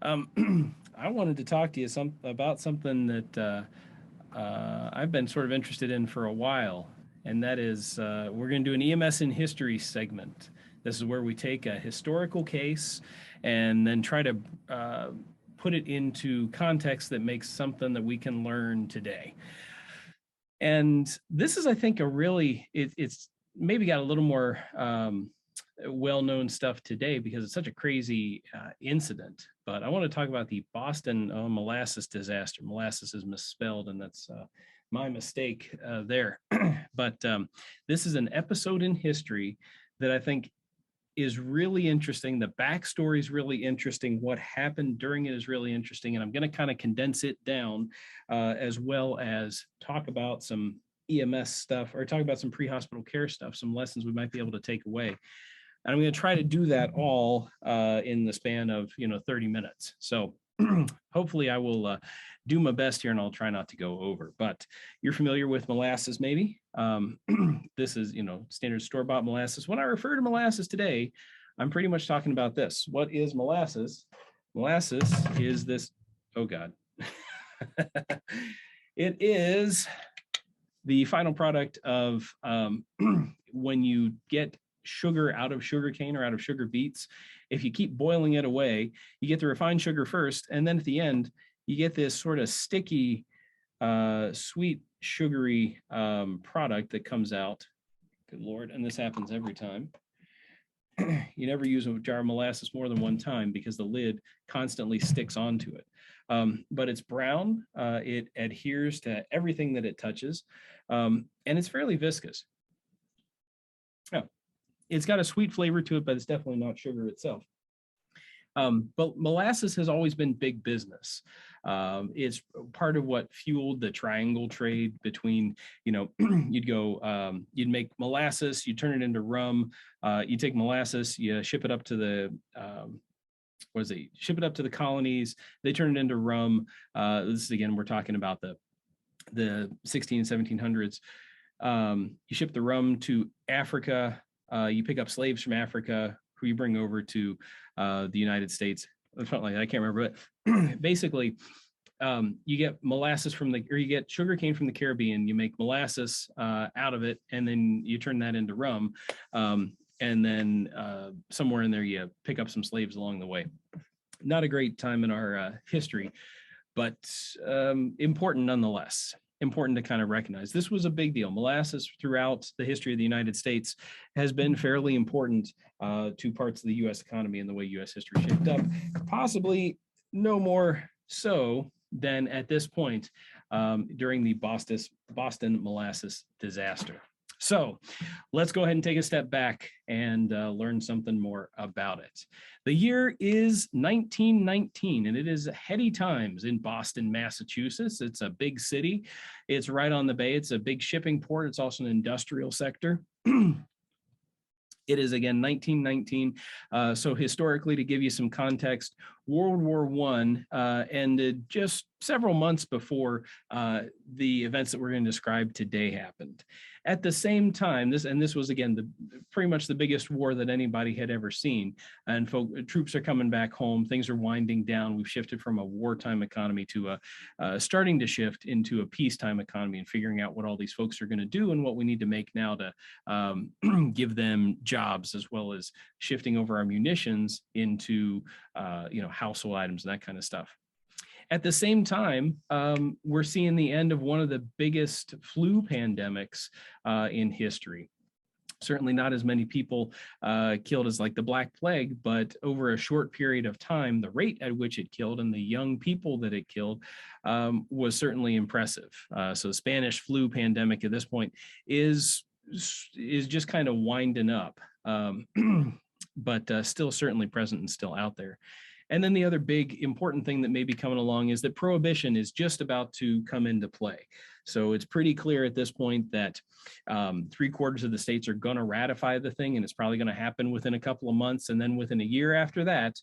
I wanted to talk to you about something that I've been sort of interested in for a while, and that is we're going to do an EMS in history segment. This is where we take a historical case and then try to put it into context that makes something that we can learn today. And this is, I think, it's maybe got a little more well-known stuff today because it's such a crazy incident. But I want to talk about the Boston molasses disaster. Molasses is misspelled, and that's my mistake there. But this is an episode in history that I think is really interesting. The backstory is really interesting. What happened during it is really interesting. And I'm going to kind of condense it down as well as talk about some EMS stuff, or talk about some pre-hospital care stuff, some lessons we might be able to take away. And I'm going to try to do that all in the span of 30 minutes. So hopefully I will do my best here, and I'll try not to go over. But you're familiar with molasses, maybe. This is standard store-bought molasses. When I refer to molasses today, I'm pretty much talking about this. What is molasses? Molasses is this. Oh God. It is the final product of when you get sugar out of sugarcane or out of sugar beets. If you keep boiling it away, you get the refined sugar first, and then at the end you get this sort of sticky sweet sugary product that comes out. Good Lord. And this happens every time. You never use a jar of molasses more than one time because the lid constantly sticks onto it. But it's brown. It adheres to everything that it touches, and it's fairly viscous. Oh, it's got a sweet flavor to it, but it's definitely not sugar itself. But molasses has always been big business. It's part of what fueled the triangle trade between, you'd make molasses, you turn it into rum, you take molasses, you ship it up to the, ship it up to the colonies, they turn it into rum. This is, again, we're talking about the 16, 1700s. You ship the rum to Africa, you pick up slaves from Africa who you bring over to the United States. Something like that, I can't remember, but basically you get molasses you get sugarcane from the Caribbean, you make molasses out of it, and then you turn that into rum. And then somewhere in there, you pick up some slaves along the way. Not a great time in our history, but important nonetheless. Important to kind of recognize. This was a big deal. Molasses throughout the history of the United States has been fairly important to parts of the U.S. economy and the way U.S. history shaped up. Possibly no more so than at this point during the Boston molasses disaster. So let's go ahead and take a step back and learn something more about it. The year is 1919, and it is heady times in Boston, Massachusetts. It's a big city. It's right on the bay. It's a big shipping port. It's also an industrial sector. It is, again, 1919. So historically, to give you some context, World War I ended just several months before the events that we're going to describe today happened. At the same time, this was, again, pretty much the biggest war that anybody had ever seen. And troops are coming back home. Things are winding down. We've shifted from a wartime economy to starting to shift into a peacetime economy and figuring out what all these folks are going to do and what we need to make now to give them jobs, as well as shifting over our munitions into household items and that kind of stuff. At the same time, we're seeing the end of one of the biggest flu pandemics in history. Certainly not as many people killed as like the Black Plague, but over a short period of time, the rate at which it killed and the young people that it killed was certainly impressive. So the Spanish flu pandemic at this point is just kind of winding up, but still certainly present and still out there. And then the other big important thing that may be coming along is that Prohibition is just about to come into play. So it's pretty clear at this point that 3/4 of the states are going to ratify the thing, and it's probably going to happen within a couple of months. And then within a year after that,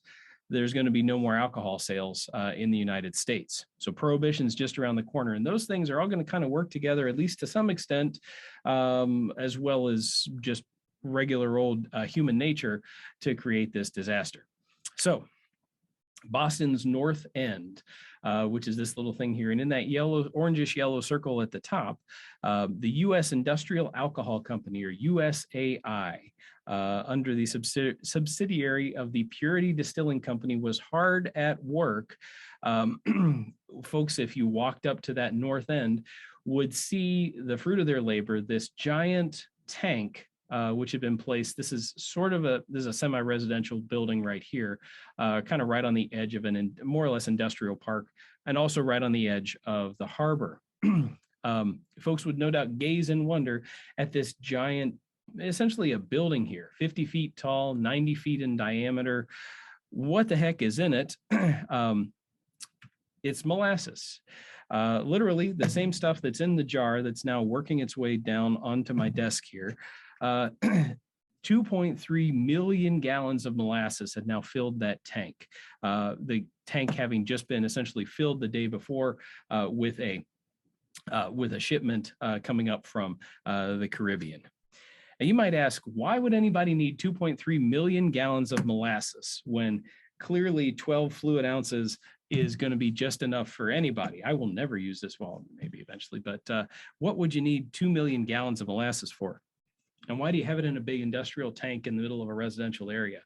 there's going to be no more alcohol sales in the United States. So Prohibition is just around the corner, and those things are all going to kind of work together, at least to some extent, as well as just regular old human nature to create this disaster. So Boston's North End, which is this little thing here. And in that yellow, orangish yellow circle at the top, the U.S. Industrial Alcohol Company, or USAI, under the subsidiary of the Purity Distilling Company, was hard at work. Folks, if you walked up to that north end, would see the fruit of their labor, this giant tank, which had been placed. This is a semi-residential building right here, kind of right on the edge of more or less industrial park, and also right on the edge of the harbor. Folks would no doubt gaze in wonder at this giant, essentially a building here, 50 feet tall, 90 feet in diameter. What the heck is in it? It's molasses. Literally the same stuff that's in the jar that's now working its way down onto my desk here. 2.3 million gallons of molasses had now filled that tank. The tank having just been essentially filled the day before with a shipment coming up from the Caribbean. And you might ask, why would anybody need 2.3 million gallons of molasses when clearly 12 fluid ounces is going to be just enough for anybody? I will never use this, well, maybe eventually, but what would you need 2 million gallons of molasses for? And why do you have it in a big industrial tank in the middle of a residential area?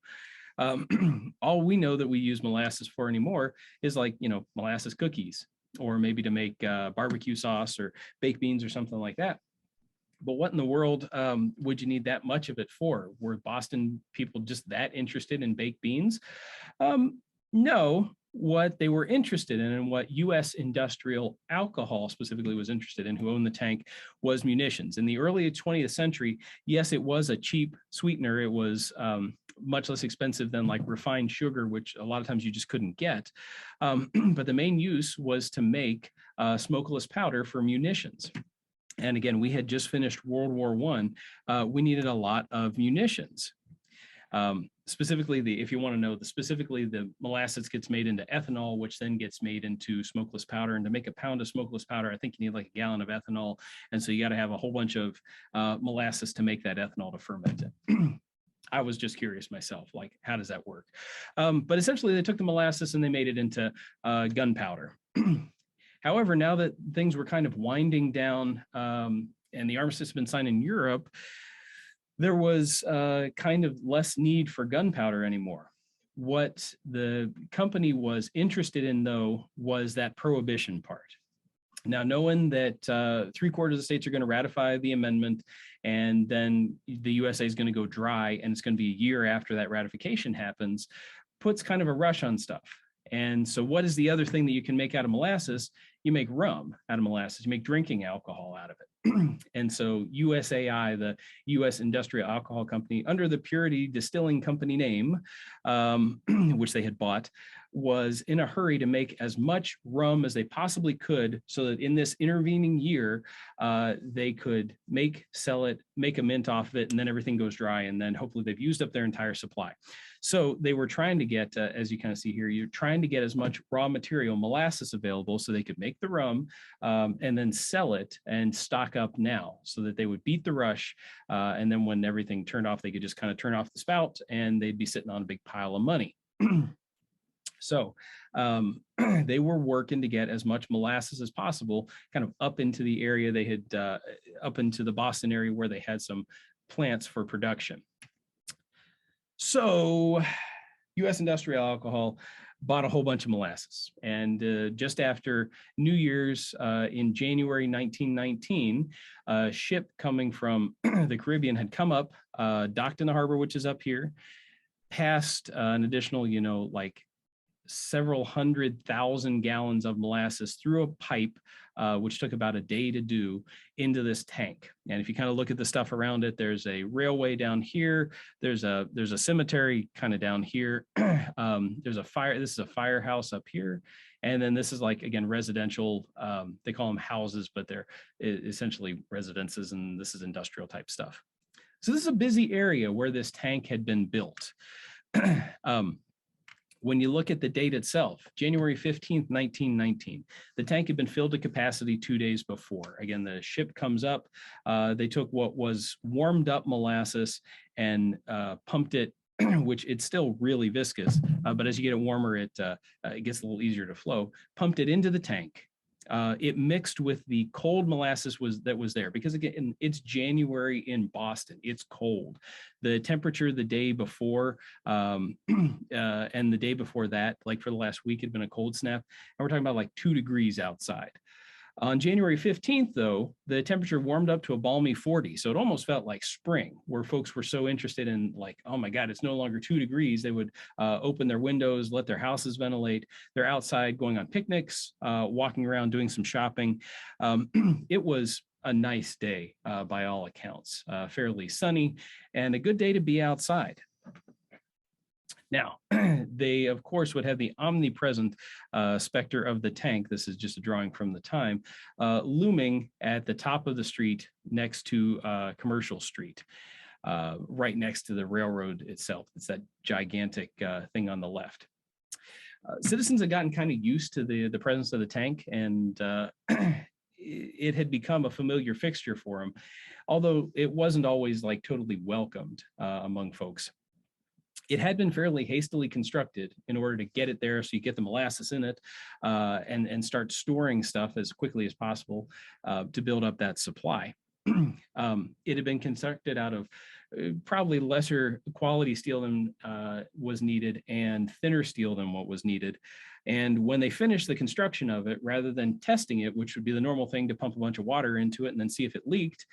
All we know that we use molasses for anymore is like, molasses cookies, or maybe to make barbecue sauce or baked beans or something like that. But what in the world would you need that much of it for? Were Boston people just that interested in baked beans? No. What they were interested in, and what U.S. Industrial Alcohol specifically was interested in, who owned the tank, was munitions. In the early 20th century, yes, it was a cheap sweetener. It was much less expensive than like refined sugar, which a lot of times you just couldn't get. But the main use was to make smokeless powder for munitions. And again, we had just finished World War I. We needed a lot of munitions. Specifically, if you want to know, the molasses gets made into ethanol, which then gets made into smokeless powder. And to make a pound of smokeless powder, I think you need like a gallon of ethanol. And so you got to have a whole bunch of molasses to make that ethanol to ferment it. I was just curious myself, like, how does that work? But essentially, they took the molasses and they made it into gunpowder. However, now that things were kind of winding down and the armistice had been signed in Europe, there was kind of less need for gunpowder anymore. What the company was interested in, though, was that prohibition part. Now, knowing that 3/4 of the states are going to ratify the amendment, and then the USA is going to go dry, and it's going to be a year after that ratification happens, puts kind of a rush on stuff. And so what is the other thing that you can make out of molasses? You make rum out of molasses. You make drinking alcohol out of it. And so USAI, the U.S. Industrial Alcohol Company, under the Purity Distilling Company name, which they had bought, was in a hurry to make as much rum as they possibly could, so that in this intervening year, they could sell it, make a mint off of it, and then everything goes dry, and then hopefully they've used up their entire supply. So they were trying to get, as you kind of see here, you're trying to get as much raw material, molasses, available so they could make the rum and then sell it and stock up now, so that they would beat the rush. And then when everything turned off, they could just kind of turn off the spout and they'd be sitting on a big pile of money. So they were working to get as much molasses as possible, kind of up into the area they had, up into the Boston area where they had some plants for production. So U.S. Industrial Alcohol bought a whole bunch of molasses. And just after New Year's in January 1919, a ship coming from the Caribbean had come up, docked in the harbor, which is up here, passed an additional, like several 100,000 gallons of molasses through a pipe, which took about a day to do, into this tank. And if you kind of look at the stuff around it, there's a railway down here. There's a cemetery kind of down here. There's a fire. This is a firehouse up here. And then this is like, again, residential. They call them houses, but they're essentially residences. And this is industrial type stuff. So this is a busy area where this tank had been built. When you look at the date itself, January 15th, 1919, the tank had been filled to capacity 2 days before. Again, the ship comes up. They took what was warmed up molasses and pumped it which it's still really viscous, but as you get it warmer, it gets a little easier to flow, pumped it into the tank. It mixed with the cold molasses that was there, because again, it's January in Boston. It's cold. The temperature the day before and the day before that, like for the last week, had been a cold snap. And we're talking about like 2 degrees outside. On January 15th, though, the temperature warmed up to a balmy 40. So it almost felt like spring, where folks were so interested in like, oh my God, it's no longer 2 degrees. They would open their windows, let their houses ventilate. They're outside going on picnics, walking around, doing some shopping. It was a nice day by all accounts, fairly sunny, and a good day to be outside. Now, they, of course, would have the omnipresent specter of the tank. This is just a drawing from the time, looming at the top of the street next to Commercial Street, right next to the railroad itself. It's that gigantic thing on the left. Citizens had gotten kind of used to the presence of the tank, and it had become a familiar fixture for them, although it wasn't always like totally welcomed among folks. It had been fairly hastily constructed in order to get it there, so you get the molasses in it and start storing stuff as quickly as possible to build up that supply. It had been constructed out of probably lesser quality steel than was needed and thinner steel than what was needed. And when they finished the construction of it, rather than testing it, which would be the normal thing to pump a bunch of water into it and then see if it leaked,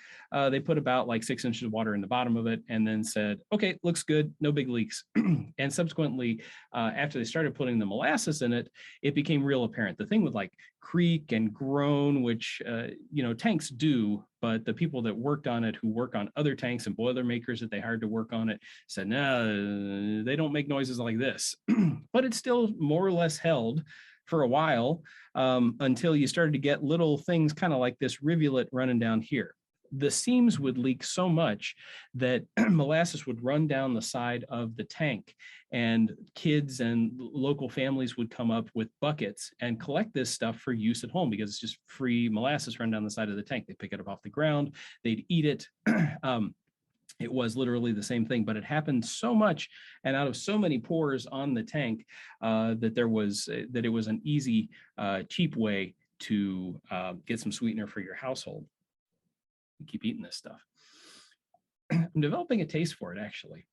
they put about like 6 inches of water in the bottom of it and then said, okay, looks good, no big leaks. And subsequently, after they started putting the molasses in it, it became real apparent. The thing would like creak and groan, which, tanks do, but the people that worked on it, who work on other tanks and boiler makers that they hired to work on it, said, no, they don't make noises like this. But it still more or less held for a while until you started to get little things kind of like this rivulet running down here. The seams would leak so much that molasses would run down the side of the tank, and kids and local families would come up with buckets and collect this stuff for use at home, because it's just free molasses run down the side of the tank. They pick it up off the ground, they'd eat it. It was literally the same thing, but it happened so much and out of so many pores on the tank that it was an easy, cheap way to get some sweetener for your household. You keep eating this stuff. I'm developing a taste for it, actually.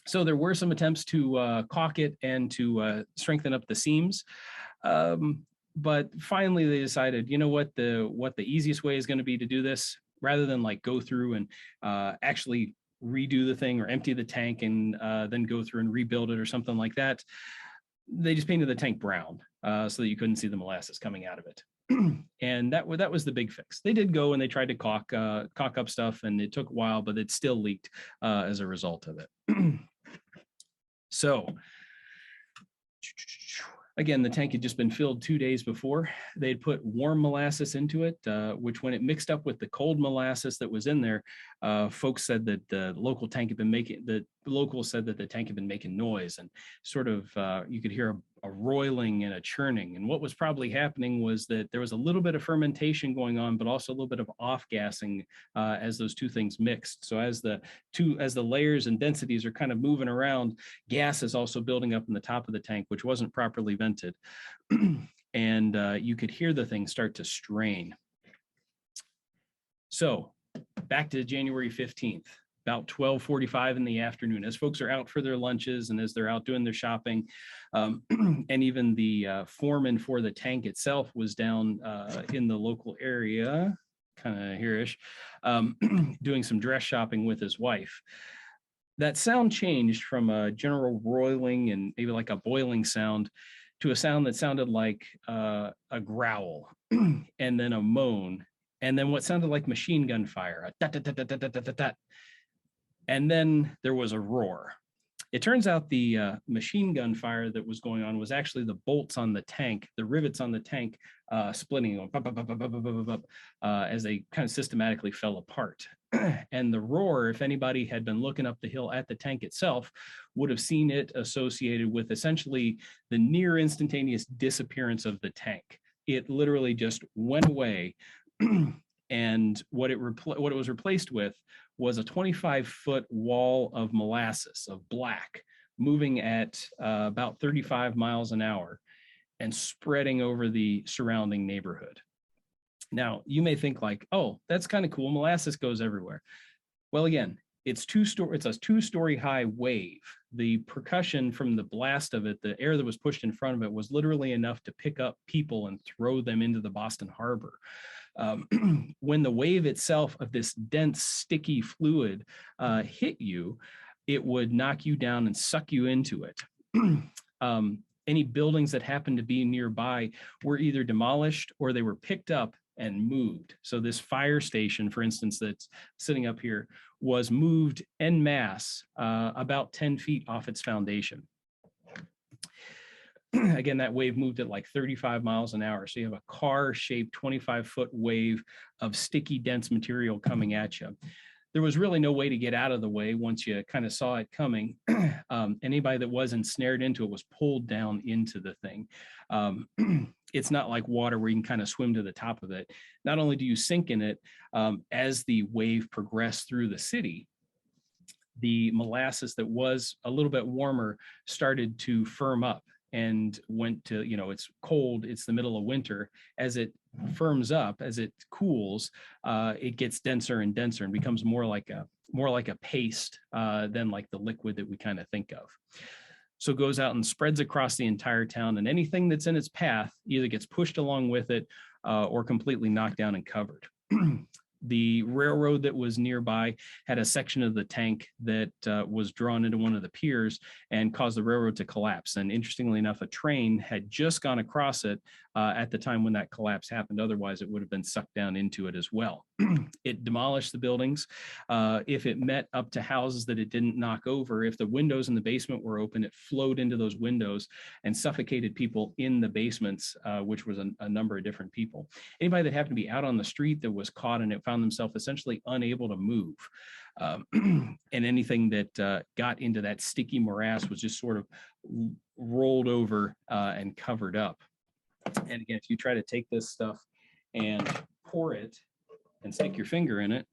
So there were some attempts to caulk it and to strengthen up the seams. But finally they decided, you know what the easiest way is going to be to do this, rather than like go through and actually redo the thing or empty the tank and then go through and rebuild it or something like that. They just painted the tank brown so that you couldn't see the molasses coming out of it. And that was the big fix. They did go and they tried to caulk up stuff, and it took a while, but it still leaked as a result of it. So again, the tank had just been filled 2 days before. They'd put warm molasses into it, which when it mixed up with the cold molasses that was in there, folks said that the locals said that the tank had been making noise, and sort of you could hear a roiling and a churning. And what was probably happening was that there was a little bit of fermentation going on, but also a little bit of off-gassing as those two things mixed. So as the layers and densities are kind of moving around, gas is also building up in the top of the tank, which wasn't properly vented. And you could hear the thing start to strain. So back to January 15th. About 12:45 in the afternoon, as folks are out for their lunches and as they're out doing their shopping, and even the foreman for the tank itself was down in the local area, kind of here-ish, doing some dress shopping with his wife. That sound changed from a general roiling and maybe like a boiling sound to a sound that sounded like a growl, and then a moan, and then what sounded like machine gun fire, a da-da-da-da-da-da-da-da. And then there was a roar. It turns out the machine gun fire that was going on was actually the bolts on the tank, the rivets on the tank splitting as they kind of systematically fell apart. And the roar, if anybody had been looking up the hill at the tank itself, would have seen it associated with essentially the near instantaneous disappearance of the tank. It literally just went away. And what it was replaced with was a 25-foot wall of molasses, of black, moving at about 35 miles an hour and spreading over the surrounding neighborhood. Now, you may think like, oh, that's kind of cool. Molasses goes everywhere. Well, again, it's a two-story high wave. The percussion from the blast of it, the air that was pushed in front of it, was literally enough to pick up people and throw them into the Boston Harbor. When the wave itself of this dense, sticky fluid hit you, it would knock you down and suck you into it. Any buildings that happened to be nearby were either demolished or they were picked up and moved. So this fire station, for instance, that's sitting up here, was moved en masse about 10 feet off its foundation. Again, that wave moved at like 35 miles an hour. So you have a car-shaped 25-foot wave of sticky, dense material coming at you. There was really no way to get out of the way once you kind of saw it coming. Anybody that was ensnared into it was pulled down into the thing. It's not like water where you can kind of swim to the top of it. Not only do you sink in it, as the wave progressed through the city, the molasses that was a little bit warmer started to firm up and went to, it's cold, it's the middle of winter. As it firms up, as it cools, it gets denser and denser and becomes more like a paste than like the liquid that we kind of think of. So it goes out and spreads across the entire town, and anything that's in its path either gets pushed along with it or completely knocked down and covered. The railroad that was nearby had a section of the tank that was drawn into one of the piers and caused the railroad to collapse. And interestingly enough, a train had just gone across it at the time when that collapse happened. Otherwise, it would have been sucked down into it as well. It demolished the buildings. If it met up to houses that it didn't knock over, if the windows in the basement were open, it flowed into those windows and suffocated people in the basements, which was a number of different people. Anybody that happened to be out on the street that was caught in it found themselves essentially unable to move. And anything that got into that sticky morass was just sort of rolled over and covered up. And again, if you try to take this stuff and pour it and stick your finger in it,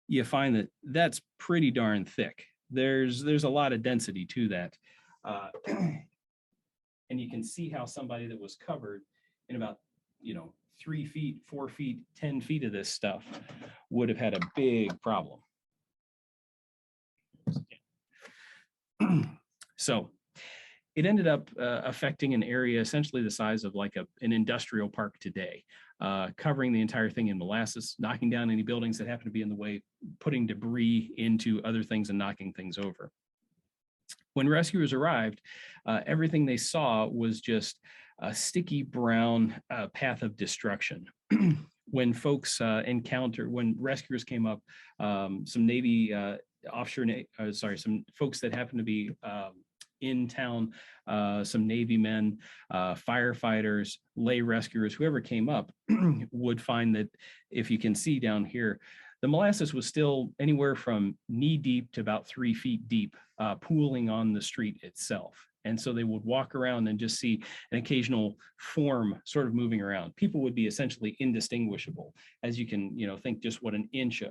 you find that that's pretty darn thick. There's a lot of density to that. And you can see how somebody that was covered in about, 3 feet, 4 feet, 10 feet of this stuff would have had a big problem. So it ended up affecting an area essentially the size of like an industrial park today, covering the entire thing in molasses, knocking down any buildings that happen to be in the way, putting debris into other things and knocking things over. When rescuers arrived, everything they saw was just a sticky brown path of destruction. When folks when rescuers came up, some Navy some folks that happened to be in town, some Navy men, firefighters, lay rescuers, whoever came up would find that, if you can see down here, the molasses was still anywhere from knee deep to about 3 feet deep, pooling on the street itself. And so they would walk around and just see an occasional form sort of moving around. People would be essentially indistinguishable. As you can, think just what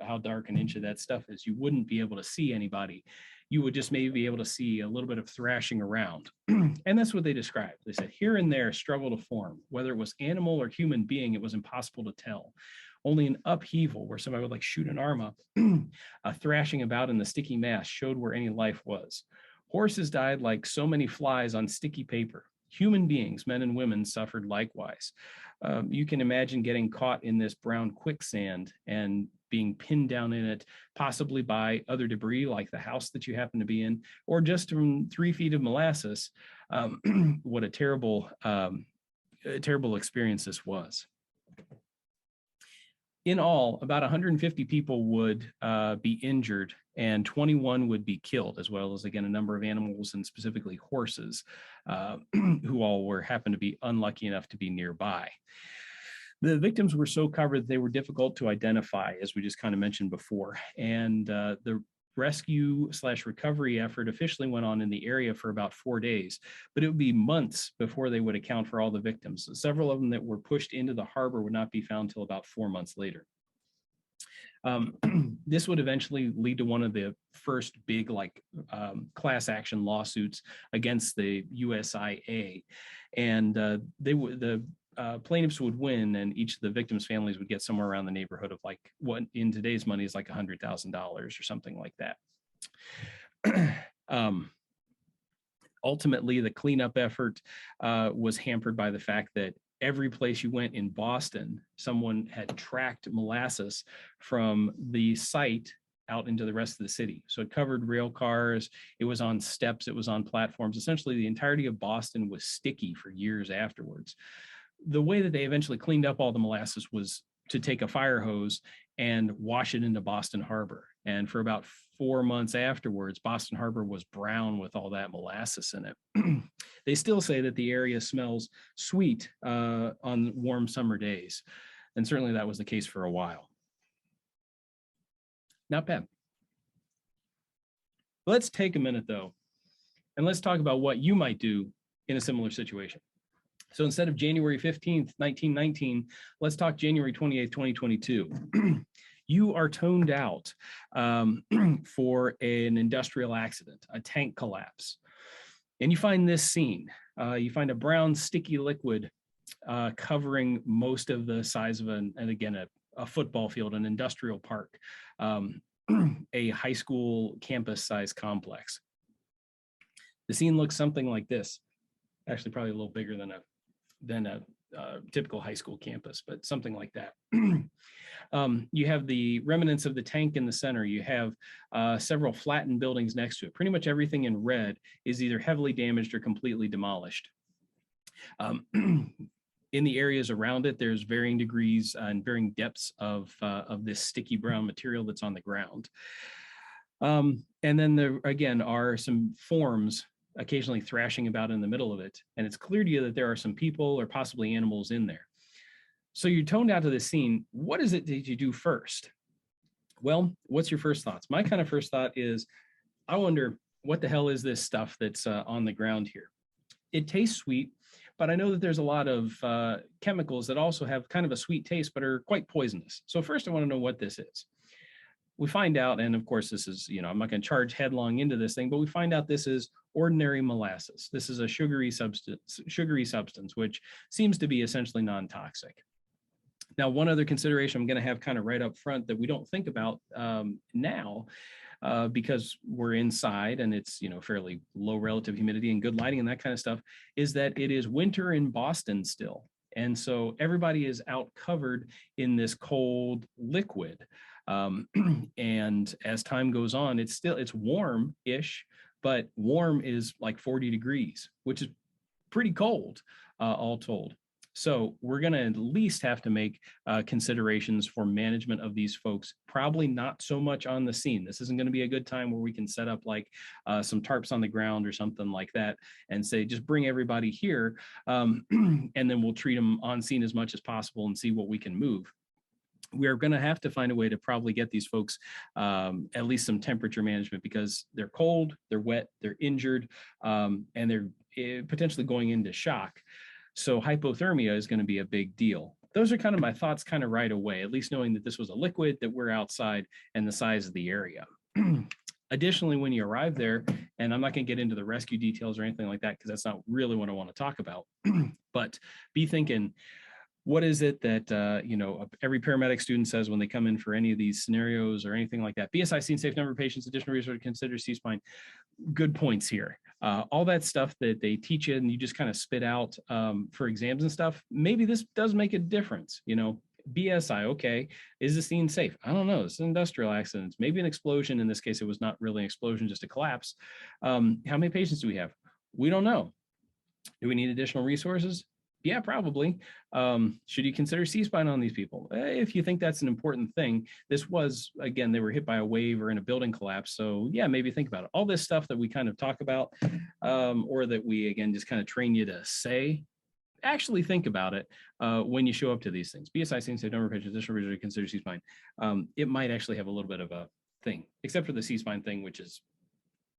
how dark an inch of that stuff is. You wouldn't be able to see anybody. You would just maybe be able to see a little bit of thrashing around. And that's what they described. They said here and there struggle to form. Whether it was animal or human being, it was impossible to tell. Only an upheaval where somebody would like shoot an arm up, thrashing about in the sticky mass showed where any life was. Horses died like so many flies on sticky paper. Human beings, men and women, suffered likewise. You can imagine getting caught in this brown quicksand and being pinned down in it, possibly by other debris like the house that you happen to be in, or just from 3 feet of molasses. What a terrible experience this was. In all, about 150 people would be injured and 21 would be killed, as well as, again, a number of animals and specifically horses who all happened to be unlucky enough to be nearby. The victims were so covered that they were difficult to identify, as we just kind of mentioned before. And the rescue/recovery effort officially went on in the area for about 4 days, but it would be months before they would account for all the victims. Several of them that were pushed into the harbor would not be found until about 4 months later. This would eventually lead to one of the first big class action lawsuits against the USIA, and the plaintiffs would win, and each of the victims' families would get somewhere around the neighborhood of like what in today's money is like $100,000 or something like that. Ultimately, the cleanup effort was hampered by the fact that every place you went in Boston, someone had tracked molasses from the site out into the rest of the city. So it covered rail cars, it was on steps, it was on platforms. Essentially, the entirety of Boston was sticky for years afterwards. The way that they eventually cleaned up all the molasses was to take a fire hose and wash it into Boston Harbor. And for about 4 months afterwards, Boston Harbor was brown with all that molasses in it. They still say that the area smells sweet on warm summer days. And certainly that was the case for a while. Not bad. Let's take a minute though, and let's talk about what you might do in a similar situation. So instead of January 15th, 1919, let's talk January 28th, 2022. You are toned out for an industrial accident, a tank collapse. And you find this scene. You find a brown sticky liquid covering most of the size of a football field, an industrial park, a high school campus size complex. The scene looks something like this. Actually, probably a little bigger than a typical high school campus, but something like that. You have the remnants of the tank in the center. You have several flattened buildings next to it. Pretty much everything in red is either heavily damaged or completely demolished. In the areas around it, there's varying degrees and varying depths of this sticky brown material that's on the ground. And then there, again, are some forms occasionally thrashing about in the middle of it. And it's clear to you that there are some people or possibly animals in there. So you're toned out to the scene. What is it that you do first? Well, what's your first thoughts? My kind of first thought is, I wonder what the hell is this stuff that's on the ground here? It tastes sweet, but I know that there's a lot of chemicals that also have kind of a sweet taste, but are quite poisonous. So first I want to know what this is. We find out, and of course this is, I'm not going to charge headlong into this thing, but we find out this is ordinary molasses. This is a sugary substance, which seems to be essentially non-toxic. Now, one other consideration I'm going to have kind of right up front that we don't think about now, because we're inside and it's, fairly low relative humidity and good lighting and that kind of stuff, is that it is winter in Boston still. And so everybody is out covered in this cold liquid. And as time goes on, it's warm-ish, but warm is like 40 degrees, which is pretty cold, all told. So we're going to at least have to make considerations for management of these folks, probably not so much on the scene. This isn't going to be a good time where we can set up like some tarps on the ground or something like that and say, just bring everybody here, and then we'll treat them on scene as much as possible and see what we can move. We're going to have to find a way to probably get these folks at least some temperature management, because they're cold, they're wet, they're injured, and they're potentially going into shock. So hypothermia is going to be a big deal. Those are kind of my thoughts kind of right away, at least knowing that this was a liquid, that we're outside, and the size of the area. Additionally, when you arrive there, and I'm not going to get into the rescue details or anything like that, because that's not really what I want to talk about, but be thinking, what is it that, every paramedic student says when they come in for any of these scenarios or anything like that? BSI, seen safe number of patients, additional resource to consider, C-spine. Good points here. All that stuff that they teach you and you just kind of spit out for exams and stuff, maybe this does make a difference. BSI, okay, is the scene safe? I don't know. It's an industrial accident, maybe an explosion. In this case, it was not really an explosion, just a collapse. How many patients do we have? We don't know. Do we need additional resources? Yeah, probably. Should you consider C-spine on these people? If you think that's an important thing. This was, again, they were hit by a wave or in a building collapse. So yeah, maybe think about it. All this stuff that we kind of talk about, or that we, again, just kind of train you to say, actually think about it when you show up to these things. BSI seems to have number of patients, additional reason to consider C-spine. It might actually have a little bit of a thing, except for the C-spine thing, which is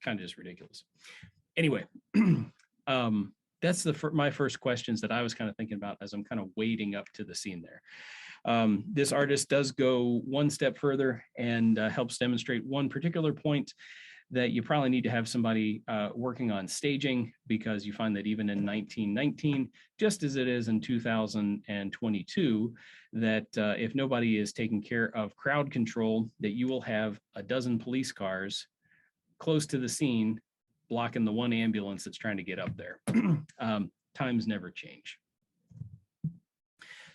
kind of just ridiculous. Anyway, that's my first questions that I was kind of thinking about as I'm kind of wading up to the scene there. This artist does go one step further and helps demonstrate one particular point that you probably need to have somebody working on staging, because you find that even in 1919, just as it is in 2022, that if nobody is taking care of crowd control, that you will have a dozen police cars close to the scene blocking the one ambulance that's trying to get up there. Times never change.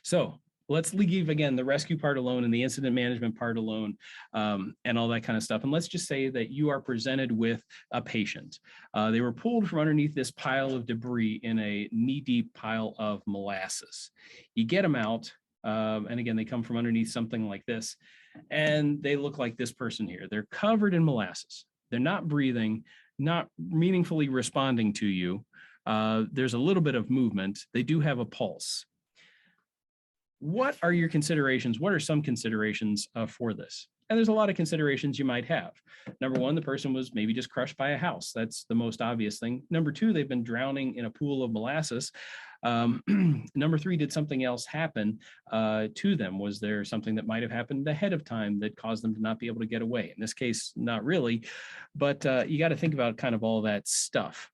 So let's leave, again, the rescue part alone and the incident management part alone, and all that kind of stuff. And let's just say that you are presented with a patient. They were pulled from underneath this pile of debris in a knee-deep pile of molasses. You get them out, and again, they come from underneath something like this, and they look like this person here. They're covered in molasses. They're not breathing, not meaningfully responding to you. There's a little bit of movement. They do have a pulse. What are your considerations? What are some considerations for this? And there's a lot of considerations you might have. Number one, the person was maybe just crushed by a house. That's the most obvious thing. Number two, they've been drowning in a pool of molasses. Number three, did something else happen to them? Was there something that might have happened ahead of time that caused them to not be able to get away? In this case, not really, but you got to think about kind of all that stuff.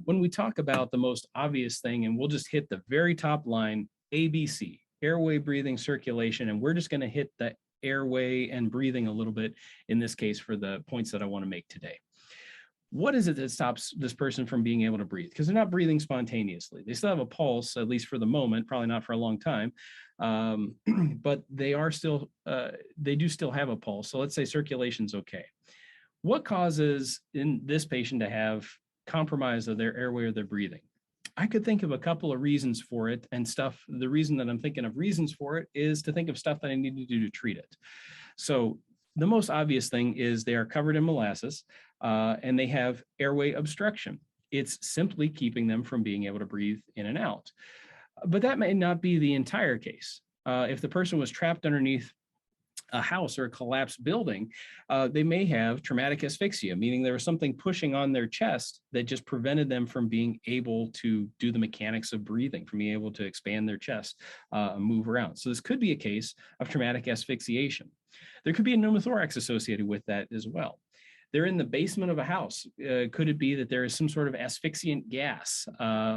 When we talk about the most obvious thing, and we'll just hit the very top line, ABC, airway, breathing, circulation, and we're just going to hit the airway and breathing a little bit in this case for the points that I want to make today. What is it that stops this person from being able to breathe? Because they're not breathing spontaneously. They still have a pulse, at least for the moment, probably not for a long time, but they are still, they do still have a pulse. So let's say circulation's okay. What causes in this patient to have compromise of their airway or their breathing? I could think of a couple of reasons for it, and stuff. The reason that I'm thinking of reasons for it is to think of stuff that I need to do to treat it. So the most obvious thing is they are covered in molasses and they have airway obstruction. It's simply keeping them from being able to breathe in and out. But that may not be the entire case. If the person was trapped underneath a house or a collapsed building, they may have traumatic asphyxia, meaning there was something pushing on their chest that just prevented them from being able to do the mechanics of breathing, from being able to expand their chest, move around. So this could be a case of traumatic asphyxiation. There could be a pneumothorax associated with that as well. They're in the basement of a house. Could it be that there is some sort of asphyxiant gas,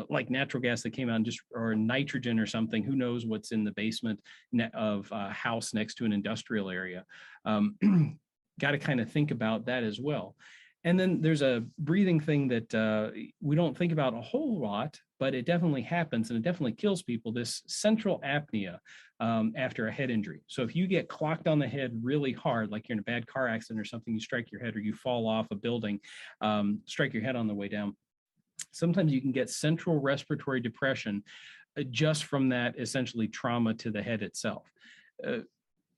like natural gas that came out, or nitrogen or something? Who knows what's in the basement of a house next to an industrial area? Got to kind of think about that as well. And then there's a breathing thing that we don't think about a whole lot, but it definitely happens and it definitely kills people, this central apnea after a head injury. So if you get clocked on the head really hard, like you're in a bad car accident or something, you strike your head, or you fall off a building, strike your head on the way down, sometimes you can get central respiratory depression just from that essentially trauma to the head itself.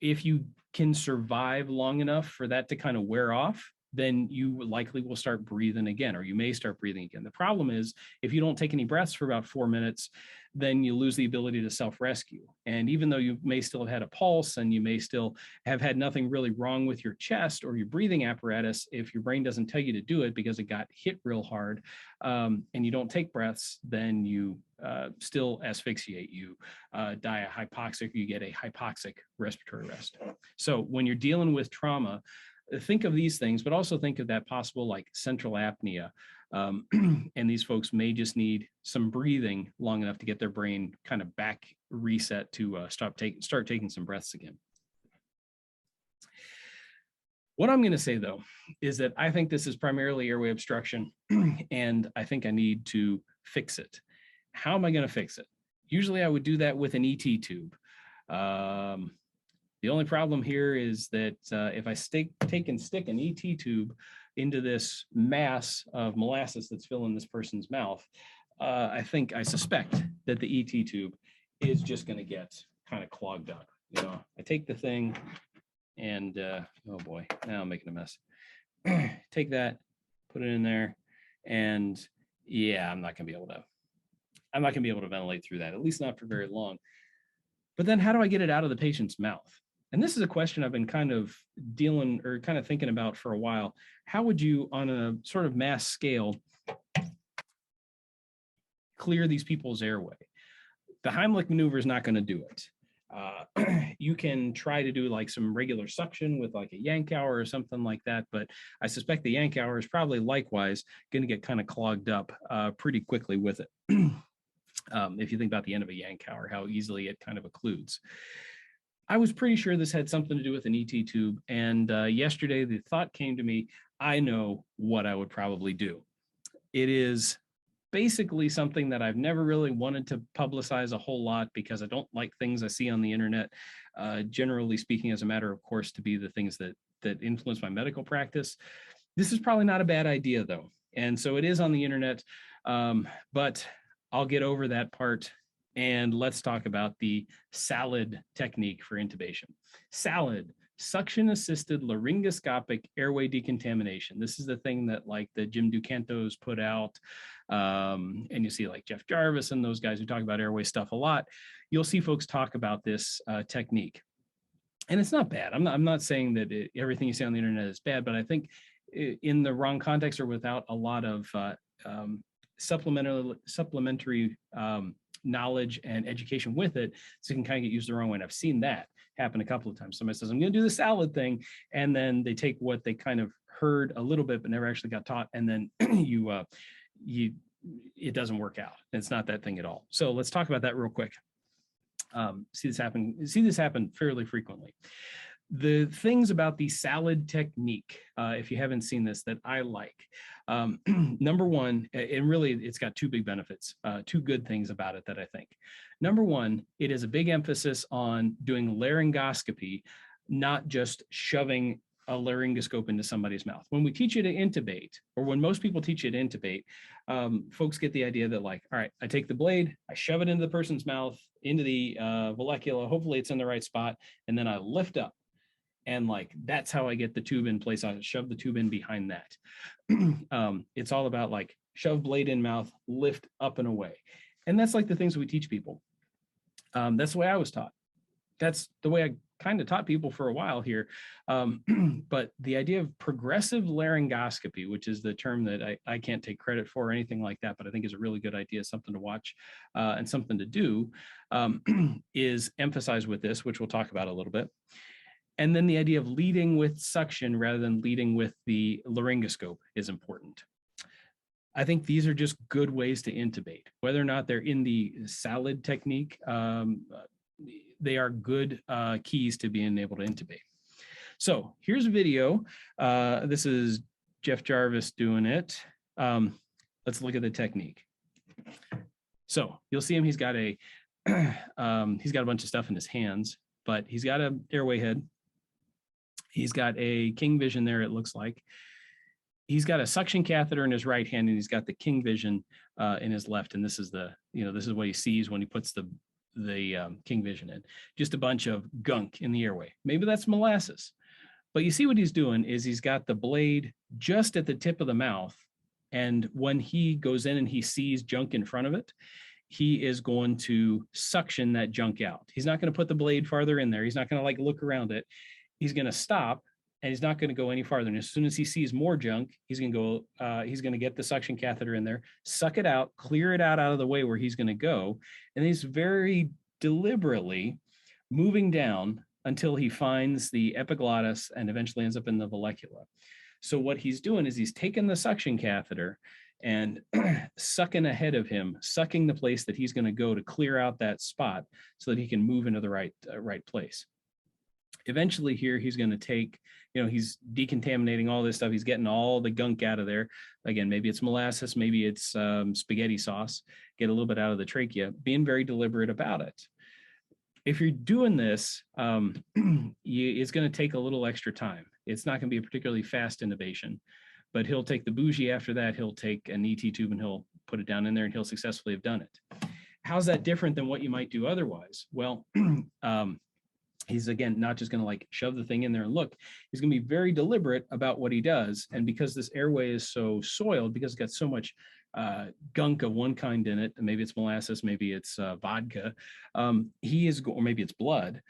If you can survive long enough for that to kind of wear off, then you likely will start breathing again, or you may start breathing again. The problem is, if you don't take any breaths for about 4 minutes, then you lose the ability to self-rescue. And even though you may still have had a pulse and you may still have had nothing really wrong with your chest or your breathing apparatus, if your brain doesn't tell you to do it because it got hit real hard, and you don't take breaths, then you still asphyxiate, you die a hypoxic, you get a hypoxic respiratory arrest. So when you're dealing with trauma, think of these things, but also think of that possible like central apnea. And these folks may just need some breathing long enough to get their brain kind of back reset to start taking some breaths again. What I'm going to say, though, is that I think this is primarily airway obstruction, and I think I need to fix it. How am I going to fix it? Usually I would do that with an ET tube. The only problem here is that if I stick an ET tube into this mass of molasses that's filling this person's mouth, I suspect that the ET tube is just going to get kind of clogged up. You know, I take the thing and, oh boy, now I'm making a mess. Take that, put it in there, and yeah, I'm not going to be able to ventilate through that, at least not for very long. But then how do I get it out of the patient's mouth? And this is a question I've been kind of thinking about for a while. How would you, on a sort of mass scale, clear these people's airway? The Heimlich maneuver is not going to do it. You can try to do like some regular suction with like a Yankauer or something like that, but I suspect the Yankauer is probably likewise going to get kind of clogged up pretty quickly with it. If you think about the end of a Yankauer, how easily it kind of occludes. I was pretty sure this had something to do with an ET tube, and yesterday the thought came to me, I know what I would probably do. It is basically something that I've never really wanted to publicize a whole lot because I don't like things I see on the internet, generally speaking, as a matter of course, to be the things that influence my medical practice. This is probably not a bad idea though. And so it is on the internet, but I'll get over that part and let's talk about the SALAD technique for intubation. SALAD, suction-assisted laryngoscopic airway decontamination. This is the thing that like the Jim Ducantos put out, and you see like Jeff Jarvis and those guys who talk about airway stuff a lot. You'll see folks talk about this technique, and it's not bad. I'm not saying that everything you see on the internet is bad, but I think in the wrong context or without a lot of supplementary knowledge and education with it, so you can kind of get used the wrong way. And I've seen that happen a couple of times. Somebody says, I'm going to do the SALAD thing. And then they take what they kind of heard a little bit, but never actually got taught. And then it doesn't work out. It's not that thing at all. So let's talk about that real quick. See this happen fairly frequently. The things about the SALAD technique, if you haven't seen this, that I like. Number one, and really it's got two big benefits, two good things about it that I think. Number one, it is a big emphasis on doing laryngoscopy, not just shoving a laryngoscope into somebody's mouth. When we teach you to intubate, or when most people teach you to intubate, folks get the idea that like, all right, I take the blade, I shove it into the person's mouth, into the vallecula, hopefully it's in the right spot, and then I lift up. And like, that's how I get the tube in place. I shove the tube in behind that. It's all about like shove blade in mouth, lift up and away. And that's like the things we teach people. That's the way I was taught. That's the way I kind of taught people for a while here. But the idea of progressive laryngoscopy, which is the term that I can't take credit for or anything like that, but I think is a really good idea, something to watch and something to do, is emphasized with this, which we'll talk about a little bit. And then the idea of leading with suction rather than leading with the laryngoscope is important. I think these are just good ways to intubate. Whether or not they're in the SALAD technique, they are good keys to being able to intubate. So here's a video. This is Jeff Jarvis doing it. Let's look at the technique. So you'll see him. He's got a bunch of stuff in his hands, but he's got an airway head. He's got a King Vision there, it looks like. He's got a suction catheter in his right hand, and he's got the King Vision in his left. And this is this is what he sees when he puts the King Vision in. Just a bunch of gunk in the airway. Maybe that's molasses. But you see what he's doing is he's got the blade just at the tip of the mouth. And when he goes in and he sees junk in front of it, he is going to suction that junk out. He's not going to put the blade farther in there. He's not going to like look around it. He's going to stop, and he's not going to go any farther. And as soon as he sees more junk, he's going to go, he's going to get the suction catheter in there, suck it out, clear it out of the way where he's going to go. And he's very deliberately moving down until he finds the epiglottis and eventually ends up in the vallecula. So what he's doing is he's taking the suction catheter and sucking ahead of him, sucking the place that he's going to go to clear out that spot so that he can move into the right place. Eventually here, he's going to take, he's decontaminating all this stuff. He's getting all the gunk out of there. Again, maybe it's molasses, maybe it's spaghetti sauce, get a little bit out of the trachea, being very deliberate about it. If you're doing this, it's going to take a little extra time. It's not going to be a particularly fast intubation, but he'll take the bougie after that. He'll take an ET tube and he'll put it down in there and he'll successfully have done it. How's that different than what you might do otherwise? Well, he's, again, not just going to like shove the thing in there and look. He's going to be very deliberate about what he does. And because this airway is so soiled, because it's got so much gunk of one kind in it, maybe it's molasses, maybe it's vodka, or maybe it's blood,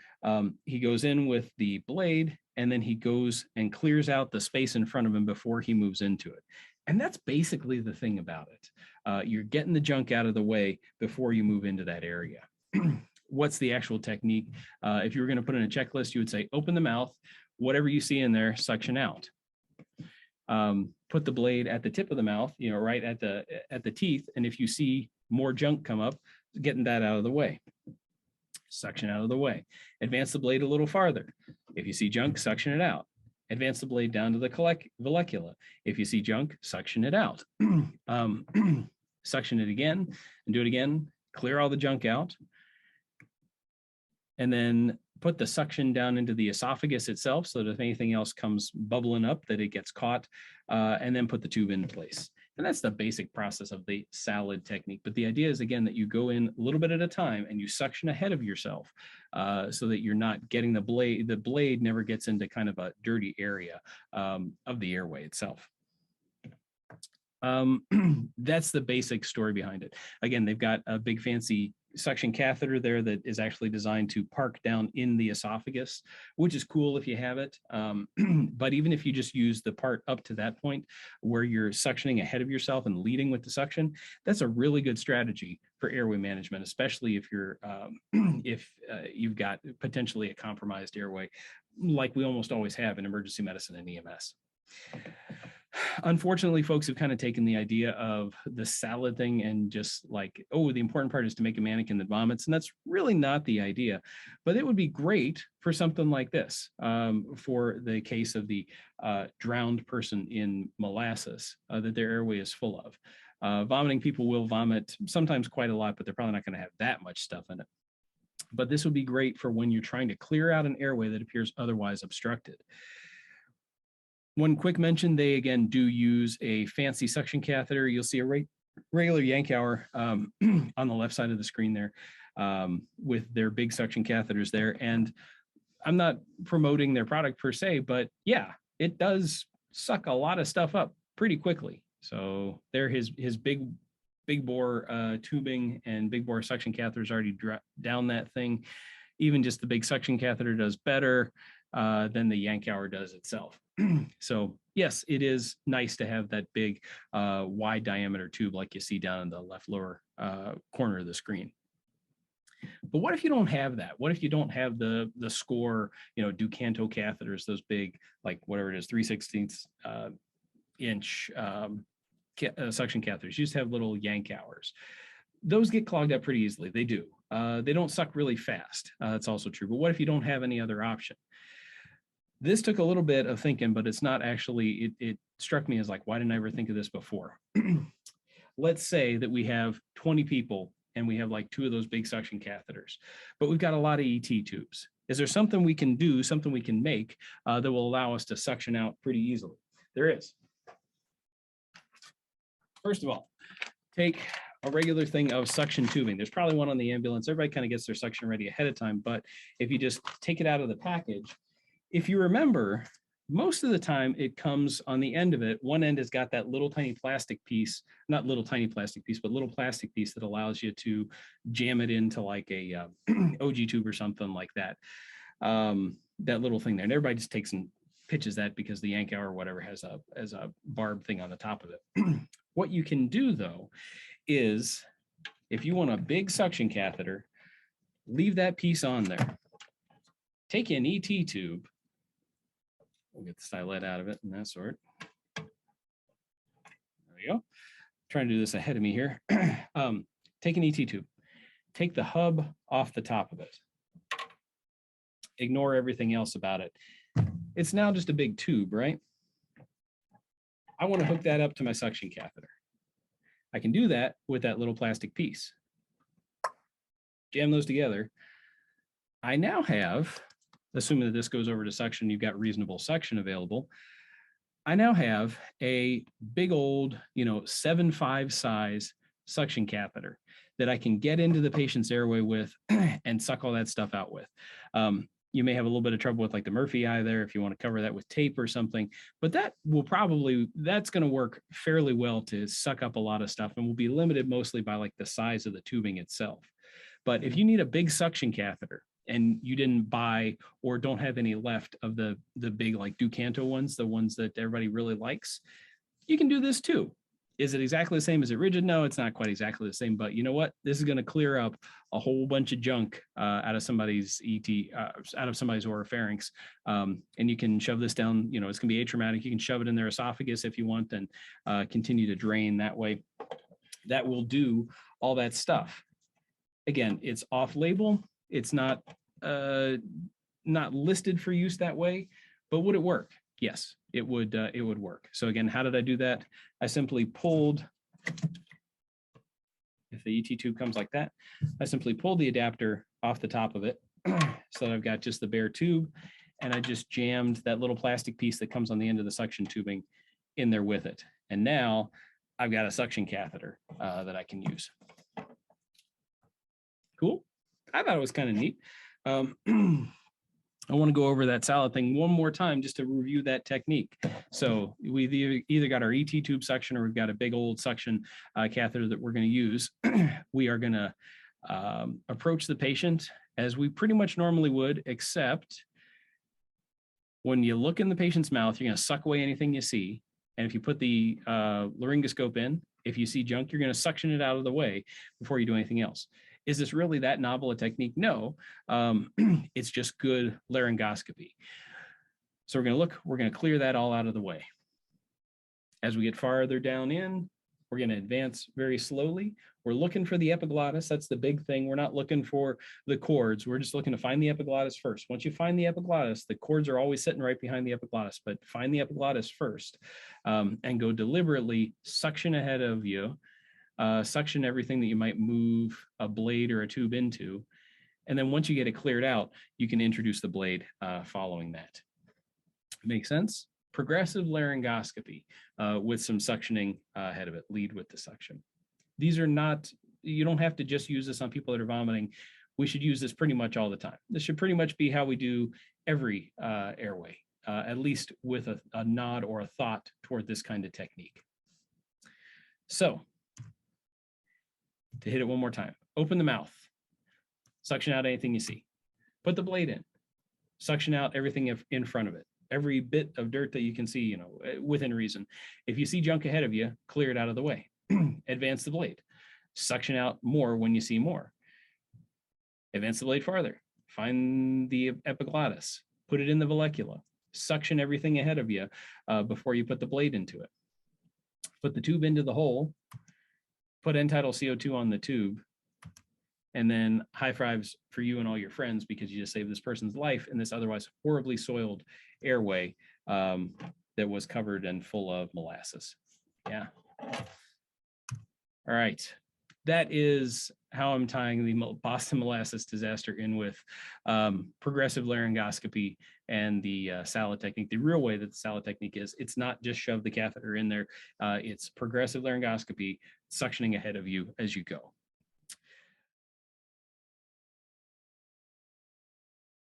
he goes in with the blade, and then he goes and clears out the space in front of him before he moves into it. And that's basically the thing about it. You're getting the junk out of the way before you move into that area. what's the actual technique? If you were going to put in a checklist, you would say, open the mouth, whatever you see in there, suction out. Put the blade at the tip of the mouth, right at the teeth. And if you see more junk come up, getting that out of the way. Suction out of the way. Advance the blade a little farther. If you see junk, suction it out. Advance the blade down to the vallecula. If you see junk, suction it out. Suction it again and do it again. Clear all the junk out. And then put the suction down into the esophagus itself so that if anything else comes bubbling up, that it gets caught, and then put the tube into place. And that's the basic process of the salad technique. But the idea is, again, that you go in a little bit at a time and you suction ahead of yourself so that you're not getting the blade never gets into kind of a dirty area of the airway itself. That's the basic story behind it. Again, they've got a big fancy suction catheter there that is actually designed to park down in the esophagus, which is cool if you have it. But even if you just use the part up to that point where you're suctioning ahead of yourself and leading with the suction, that's a really good strategy for airway management, especially if you're if you've got potentially a compromised airway, like we almost always have in emergency medicine and EMS. Unfortunately, folks have kind of taken the idea of the salad thing and just like, oh, the important part is to make a mannequin that vomits. And that's really not the idea. But it would be great for something like this, for the case of the drowned person in molasses that their airway is full of. Vomiting people will vomit sometimes quite a lot, but they're probably not going to have that much stuff in it. But this would be great for when you're trying to clear out an airway that appears otherwise obstructed. One quick mention, they again do use a fancy suction catheter. You'll see a regular Yankauer on the left side of the screen there with their big suction catheters there. And I'm not promoting their product per se, but yeah, it does suck a lot of stuff up pretty quickly. So there his big bore tubing and big bore suction catheters already down that thing. Even just the big suction catheter does better than the Yankauer does itself. So yes, it is nice to have that big wide diameter tube like you see down in the left lower corner of the screen. But what if you don't have that? What if you don't have the score, Decanto catheters, those big, like whatever it is, 3/16 inch suction catheters? You just have little Yankauers. Those get clogged up pretty easily. They do. They don't suck really fast. That's also true. But what if you don't have any other option? This took a little bit of thinking, but it's not actually, it struck me as like, why didn't I ever think of this before? Let's say that we have 20 people and we have like 2 of those big suction catheters, but we've got a lot of ET tubes. Is there something we can do, something we can make that will allow us to suction out pretty easily? There is. First of all, take a regular thing of suction tubing. There's probably one on the ambulance. Everybody kind of gets their suction ready ahead of time, but if you just take it out of the package, if you remember, most of the time it comes on the end of it. One end has got that little tiny plastic piece, not little tiny plastic piece, but little plastic piece that allows you to jam it into like a OG tube or something like that. That little thing there. And everybody just takes and pitches that because the Yankauer or whatever has a barb thing on the top of it. What you can do though is if you want a big suction catheter, leave that piece on there. Take an ET tube. We'll get the stylet out of it and that sort. There we go. Trying to do this ahead of me here. Take an ET tube. Take the hub off the top of it. Ignore everything else about it. It's now just a big tube, right? I want to hook that up to my suction catheter. I can do that with that little plastic piece. Jam those together. I now have, assuming that this goes over to suction, you've got reasonable suction available. I now have a big old, 7.5 size suction catheter that I can get into the patient's airway with and suck all that stuff out with. You may have a little bit of trouble with like the Murphy eye there if you want to cover that with tape or something, but that's going to work fairly well to suck up a lot of stuff and will be limited mostly by like the size of the tubing itself. But if you need a big suction catheter and you didn't buy or don't have any left of the big like Decanto ones, the ones that everybody really likes, you can do this too. Is it exactly the same? Is it rigid? No, it's not quite exactly the same, but you know what? This is going to clear up a whole bunch of junk out of somebody's out of somebody's oropharynx. And you can shove this down, you know, it's going to be atraumatic. You can shove it in their esophagus if you want and continue to drain that way. That will do all that stuff. Again, it's off label. It's not listed for use that way, but would it work? Yes, it would work. So again, how did I do that? I simply pulled, if the ET tube comes like that, I simply pulled the adapter off the top of it so that I've got just the bare tube, and I just jammed that little plastic piece that comes on the end of the suction tubing in there with it. And now I've got a suction catheter that I can use. Cool. I thought it was kind of neat. I want to go over that salad thing one more time just to review that technique. So we've either got our ET tube suction or we've got a big old suction catheter that we're going to use. We are going to approach the patient as we pretty much normally would, except when you look in the patient's mouth, you're going to suck away anything you see. And if you put the laryngoscope in, if you see junk, you're going to suction it out of the way before you do anything else. Is this really that novel a technique? No, it's just good laryngoscopy. So we're going to clear that all out of the way. As we get farther down in, we're going to advance very slowly. We're looking for the epiglottis. That's the big thing. We're not looking for the cords. We're just looking to find the epiglottis first. Once you find the epiglottis, the cords are always sitting right behind the epiglottis, but find the epiglottis first and go deliberately suction ahead of you. Suction everything that you might move a blade or a tube into. And then once you get it cleared out, you can introduce the blade following that. Make sense? Progressive laryngoscopy with some suctioning ahead of it. Lead with the suction. These are not, you don't have to just use this on people that are vomiting. We should use this pretty much all the time. This should pretty much be how we do every airway, at least with a nod or a thought toward this kind of technique. So, to hit it one more time, open the mouth, suction out anything you see, put the blade in, suction out everything in front of it, every bit of dirt that you can see, you know, within reason. If you see junk ahead of you, clear it out of the way, advance the blade, suction out more when you see more, advance the blade farther, find the epiglottis, put it in the vallecula, suction everything ahead of you before you put the blade into it, put the tube into the hole, put end-tidal CO2 on the tube, and then high fives for you and all your friends because you just saved this person's life in this otherwise horribly soiled airway that was covered and full of molasses. Yeah. All right. That is how I'm tying the Boston molasses disaster in with progressive laryngoscopy and the salad technique. The real way that the salad technique is, it's not just shove the catheter in there. It's progressive laryngoscopy, suctioning ahead of you as you go.